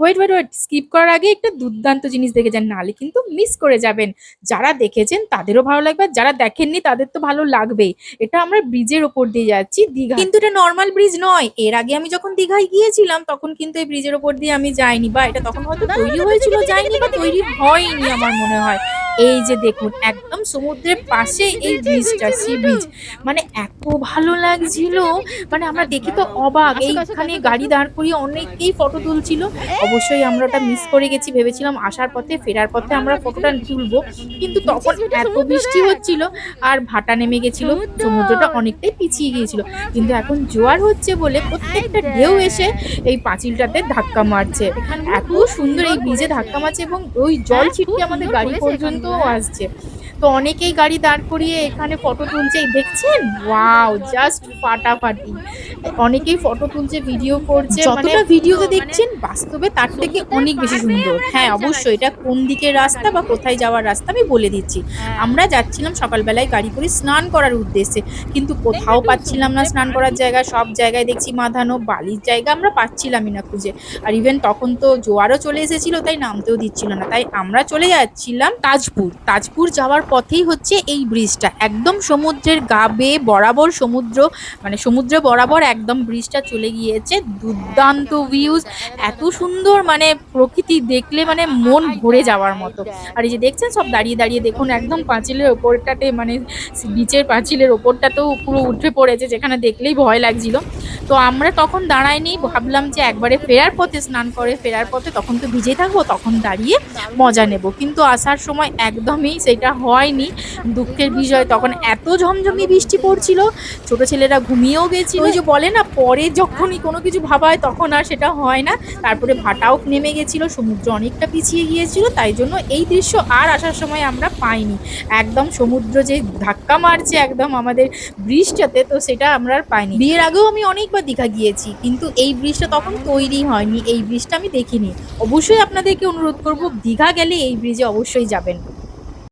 Wait skip করার আগে একটা দুর্দান্ত জিনিস দেখে যান, নাহলে কিন্তু মিস করে যাবেন। যারা দেখেছেন তাদেরও ভালো লাগবে, আর যারা দেখেননি তাদের তো ভালো লাগবেই। এটা আমরা ব্রিজের ওপর দিয়ে যাচ্ছি দীঘা, কিন্তু এটা নর্মাল ব্রিজ নয়। এর আগে আমি যখন দীঘায় গিয়েছিলাম তখন কিন্তু এই ব্রিজের ওপর দিয়ে আমি যাইনি, বা এটা তখন হয়তো তৈরি হয়েছিল যাইনি, বা তৈরি হয়নি আমার মনে হয়। এই যে দেখুন, একদম সমুদ্রের পাশে এই ব্রিজটা, সি ব্রিজ, মানে এত ভালো লাগছিল। মানে আমরা দেখে তো অবাক, এইখানে গাড়ি দাঁড় করিয়ে অনেকেই ফটো তুলছিল। অবশ্যই আমরা ওটা মিস করে গেছি, ভেবেছিলাম আসার পথে ফেরার পথে আমরা ফটোটা তুলবো, কিন্তু তখন এত বৃষ্টি হচ্ছিল আর ভাটা নেমে গেছিল, সমুদ্রটা অনেকটাই পিছিয়ে গিয়েছিল। কিন্তু এখন জোয়ার হচ্ছে বলে প্রত্যেকটা ঢেউ এসে এই পাঁচিলটাতে ধাক্কা মারছে। এত সুন্দর এই ব্রিজে ধাক্কা মারছে এবং ওই জল ছিটকে আমাদের গাড়ি পর্যন্ত আসছে। তো অনেকেই গাড়ি দাঁড় করিয়ে এখানে ফটো তুলছে, এই দেখছেন, ওয়াও, জাস্ট ফাটাফাটি। অনেকেই ফটো তুলছে, ভিডিও করছে, যতটা ভিডিওতে দেখছেন বাস্তবে তার থেকে অনেক বেশি সুন্দর। হ্যাঁ, অবশ্যই এটা কোন দিকের রাস্তা বা কোথায় যাওয়ার রাস্তা আমি বলে দিচ্ছি। আমরা যাচ্ছিলাম সকালবেলায় গাড়ি করে স্নান করার উদ্দেশ্যে, কিন্তু কোথাও পাচ্ছিলাম না স্নান করার জায়গা। সব জায়গায় দেখছি বাঁধানো, বালির জায়গা আমরা পাচ্ছিলামই না খুঁজে। আর ইভেন তখন তো জোয়ারও চলে এসেছিল, তাই নামতেও দিচ্ছিল না। তাই আমরা চলে যাচ্ছিলাম তাজপুর। তাজপুর যাওয়ার পথেই হচ্ছে এই ব্রিজটা, একদম সমুদ্রের গা বেয়ে বরাবর সমুদ্র, মানে সমুদ্র বরাবর একদম ব্রিজটা চলে গিয়েছে। দুর্দান্ত ভিউজ, এত সুন্দর, মানে প্রকৃতি দেখলে মানে মন ভরে যাওয়ার মতো। আর এই যে দেখছেন সব দাঁড়িয়ে দাঁড়িয়ে দেখুন, একদম পাঁচিলের ওপরটাতে, মানে বিচের পাঁচিলের ওপরটাতেও পুরো উঠে পড়েছে, যেখানে দেখলেই ভয় লাগছিল। তো আমরা তখন দাঁড়াইনি, ভাবলাম যে একবারে ফেরার পথে স্নান করে ফেরার পথে তখন তো ভিজে থাকবো, তখন দাঁড়িয়ে মজা নেব, কিন্তু আসার সময় একদমই সেটা হয়নি। দুঃখের বিষয়, তখন এত ঝমঝমি বৃষ্টি পড়ছিল, ছোট ছেলেরা ঘুমিয়েও গেছিল। ওই যে বলে না, পরে যখনই কোনো কিছু ভাবা হয় তখন আর সেটা হয় না। তারপরে ভাটাও নেমে গেছিল, সমুদ্র অনেকটা পিছিয়ে গিয়েছিল, তাই জন্য এই দৃশ্য আর আসার সময় আমরা পাইনি। একদম সমুদ্র যে ধাক্কা মারছে একদম আমাদের ব্রিজটাতে, তো সেটা আমরা আর পাইনি। বিয়ের আগেও আমি অনেকবার দীঘা গিয়েছি, কিন্তু এই ব্রিজটা তখন তৈরি হয়নি, এই ব্রিজটা আমি দেখিনি। অবশ্যই আপনাদেরকে অনুরোধ করব, দীঘা গেলে এই ব্রিজে অবশ্যই যাবেন।